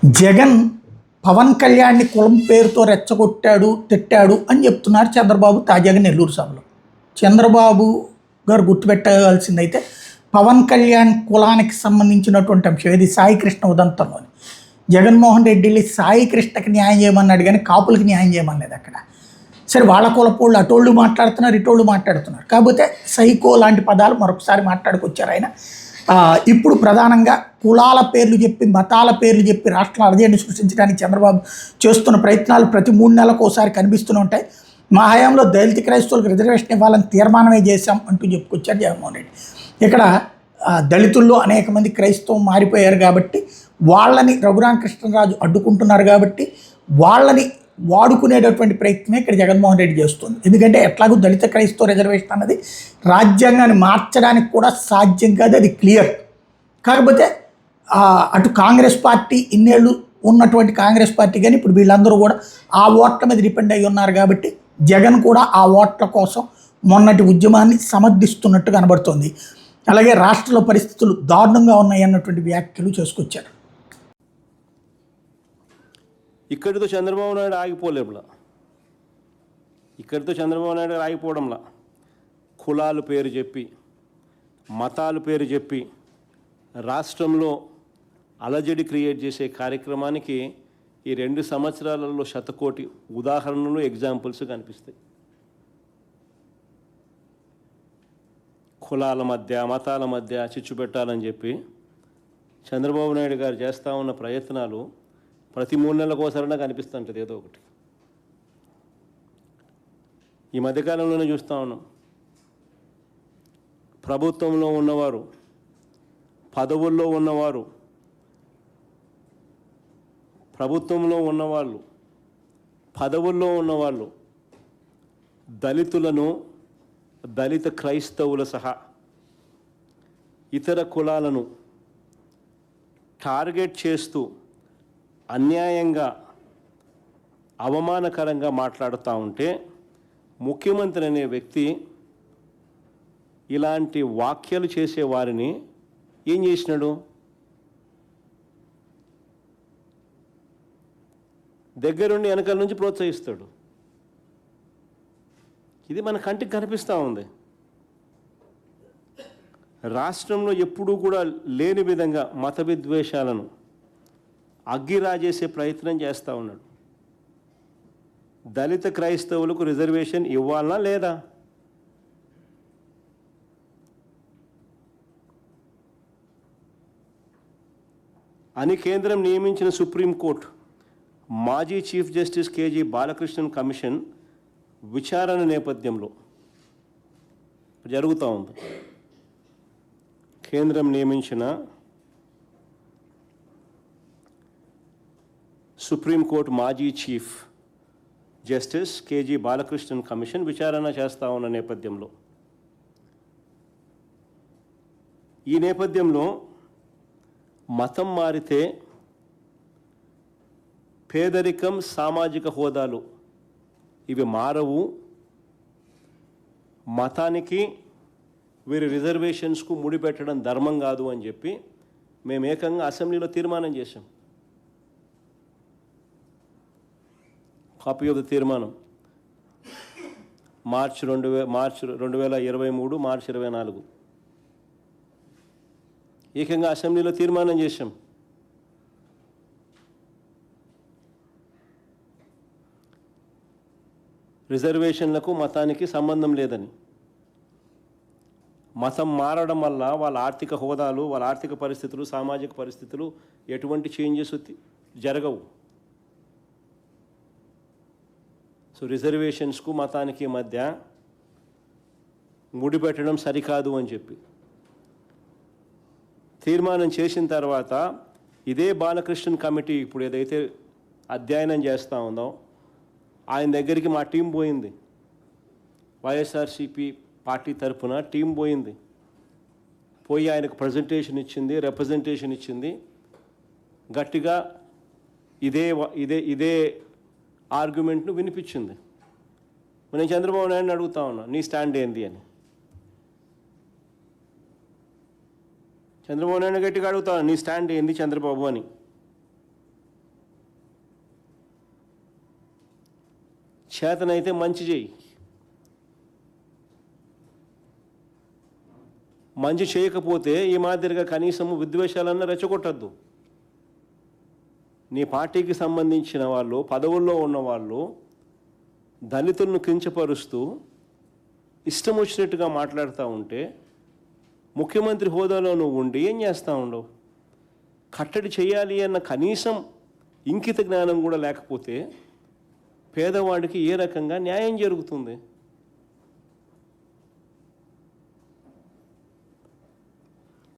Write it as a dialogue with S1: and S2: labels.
S1: జగన్ పవన్ కళ్యాణ్ని కులం పేరుతో రెచ్చగొట్టాడు, తిట్టాడు అని చెప్తున్నారు చంద్రబాబు తాజాగా నెల్లూరు సభలో. చంద్రబాబు గారు గుర్తుపెట్టాల్సిందైతే పవన్ కళ్యాణ్ కులానికి సంబంధించినటువంటి అంశం ఇది సాయి కృష్ణ ఉదంతంలోని. జగన్మోహన్ రెడ్డి వెళ్ళి సాయి కృష్ణకి న్యాయం చేయమన్నాడు కానీ కాపులకి న్యాయం చేయమనలేదు అక్కడ. సరే వాళ్ళ కులపోళ్ళు అటోళ్ళు మాట్లాడుతున్నారు, ఇటోళ్ళు మాట్లాడుతున్నారు. కాకపోతే సైకో లాంటి పదాలు మరొకసారి మాట్లాడుకొచ్చారు ఆయన. ఇప్పుడు ప్రధానంగా కులాల పేర్లు చెప్పి, మతాల పేర్లు చెప్పి రాష్ట్రంలో అలజడిని సృష్టించడానికి చంద్రబాబు చేస్తున్న ప్రయత్నాలు ప్రతి 3 నెలలకు ఒకసారి కనిపిస్తూనే ఉంటాయి. మా హయాంలో దళిత క్రైస్తవులకు రిజర్వేషన్ ఇవ్వాలని తీర్మానమే చేశాం అంటూ చెప్పుకొచ్చారు జగన్మోహన్ రెడ్డి. ఇక్కడ దళితుల్లో అనేక మంది క్రైస్తవం మారిపోయారు కాబట్టి వాళ్ళని రఘురామకృష్ణరాజు అడ్డుకుంటున్నారు కాబట్టి వాళ్ళని వాడుకునేటటువంటి ప్రయత్నమే ఇక్కడ జగన్మోహన్ రెడ్డి చేస్తుంది. ఎందుకంటే ఎట్లాగూ దళిత క్రైస్తవ రిజర్వేషన్ అన్నది రాజ్యాంగాన్ని మార్చడానికి కూడా సాధ్యం కాదు, అది క్లియర్. కాకపోతే అటు కాంగ్రెస్ పార్టీ ఇన్నేళ్ళు ఉన్నటువంటి కాంగ్రెస్ పార్టీ కానీ ఇప్పుడు వీళ్ళందరూ కూడా ఆ ఓట్ల మీద డిపెండ్ అయ్యి ఉన్నారు కాబట్టి జగన్ కూడా ఆ ఓట్ల కోసం మొన్నటి ఉద్యమాన్ని సమర్థిస్తున్నట్టు కనబడుతోంది. అలాగే రాష్ట్రంలో పరిస్థితులు దారుణంగా ఉన్నాయి అన్నటువంటి వ్యాఖ్యలు చేసుకొచ్చారు.
S2: ఇక్కడితో చంద్రబాబు నాయుడు ఆగిపోలేములా, ఇక్కడితో చంద్రబాబు నాయుడు ఆగిపోవడంలా కులాలు పేరు చెప్పి, మతాలు పేరు చెప్పి రాష్ట్రంలో అలజడి క్రియేట్ చేసే కార్యక్రమానికి ఈ 2 సంవత్సరాలలో శతకోటి ఉదాహరణలు, ఎగ్జాంపుల్స్ కనిపిస్తాయి. కులాల మధ్య, మతాల మధ్య చిచ్చు పెట్టాలని చెప్పి చంద్రబాబు నాయుడు గారు చేస్తూ ఉన్న ప్రయత్నాలు ప్రతి 3 నెలలకోసారైనా కనిపిస్తుంటుంది ఏదో ఒకటి. ఈ మధ్యకాలంలోనే చూస్తూ ఉన్నాం, ప్రభుత్వంలో ఉన్నవారు, పదవుల్లో ఉన్నవారు, ప్రభుత్వంలో ఉన్నవాళ్ళు, పదవుల్లో ఉన్నవాళ్ళు దళితులను, దళిత క్రైస్తవుల సహా ఇతర కులాలను టార్గెట్ చేస్తూ అన్యాయంగా, అవమానకరంగా మాట్లాడుతూ ఉంటే ముఖ్యమంత్రి అనే వ్యక్తి ఇలాంటి వ్యాఖ్యలు చేసే వారిని ఏం చేసినాడు? దగ్గరుండి వెనకాల నుంచి ప్రోత్సహిస్తాడు. ఇది మన కంటికి కనిపిస్తూ ఉంది. రాష్ట్రంలో ఎప్పుడూ కూడా లేని విధంగా మత విద్వేషాలను అగ్గిరాజేసే ప్రయత్నం చేస్తూ ఉన్నాడు. దళిత క్రైస్తవులకు రిజర్వేషన్ ఇవ్వాలనా లేదా? అని కేంద్రం నియమించిన సుప్రీంకోర్టు మాజీ chief justice KG Balakrishnan commission విచారణ నేపథ్యంలో జరుగుతూ ఉంది. కేంద్రం నియమించిన సుప్రీంకోర్టు మాజీ chief justice KG Balakrishnan commission విచారణ చేస్తూ ఉన్న నేపథ్యంలో, ఈ నేపథ్యంలో మతం మారితే పేదరికం, సామాజిక హోదాలు ఇవి మారవు, మతానికి వీరి రిజర్వేషన్స్కు ముడిపెట్టడం ధర్మం కాదు అని చెప్పి మేము ఏకంగా అసెంబ్లీలో తీర్మానం చేశాం. కాపీ ఆఫ్ ద తీర్మానం మార్చ్ 2023 మార్చి 24 ఏకంగా అసెంబ్లీలో తీర్మానం చేశాం. రిజర్వేషన్లకు మతానికి సంబంధం లేదని, మతం మారడం వల్ల వాళ్ళ ఆర్థిక హోదాలు, వాళ్ళ ఆర్థిక పరిస్థితులు, సామాజిక పరిస్థితులు ఎటువంటి చేంజెస్ జరగవు. సో రిజర్వేషన్స్కు మతానికి మధ్య ముడిపెట్టడం సరికాదు అని చెప్పి తీర్మానం చేసిన తర్వాత ఇదే బాలకృష్ణన్ కమిటీ ఇప్పుడు ఏదైతే అధ్యయనం చేస్తూ ఉందో ఆయన దగ్గరికి మా టీం పోయింది. వైఎస్ఆర్సీపీ పార్టీ తరఫున టీం పోయింది. పోయి ఆయనకు ప్రజెంటేషన్ ఇచ్చింది, రిప్రజెంటేషన్ ఇచ్చింది. గట్టిగా ఇదే ఆర్గ్యుమెంట్ను వినిపించింది. నేను చంద్రబాబు నాయుడుని అడుగుతా ఉన్నా, నీ స్టాండ్ ఏంది అని. చంద్రబాబు నాయుడు గట్టిగా అడుగుతా, నీ స్టాండ్ ఏంది చంద్రబాబు అని. చేతనైతే మంచి చేయి, మంచి చేయకపోతే ఈ మాదిరిగా కనీసము విద్వేషాలన్నా రెచ్చగొట్టద్దు. నీ పార్టీకి సంబంధించిన వాళ్ళు, పదవుల్లో ఉన్నవాళ్ళు దళితులను కించపరుస్తూ ఇష్టం వచ్చినట్టుగా మాట్లాడుతూ ఉంటే ముఖ్యమంత్రి హోదాలో నువ్వు ఉండి ఏం చేస్తూ ఉండవు? కట్టడి చేయాలి అన్న కనీసం ఇంకిత జ్ఞానం కూడా లేకపోతే పేదవాడికి ఏ రకంగా న్యాయం జరుగుతుంది?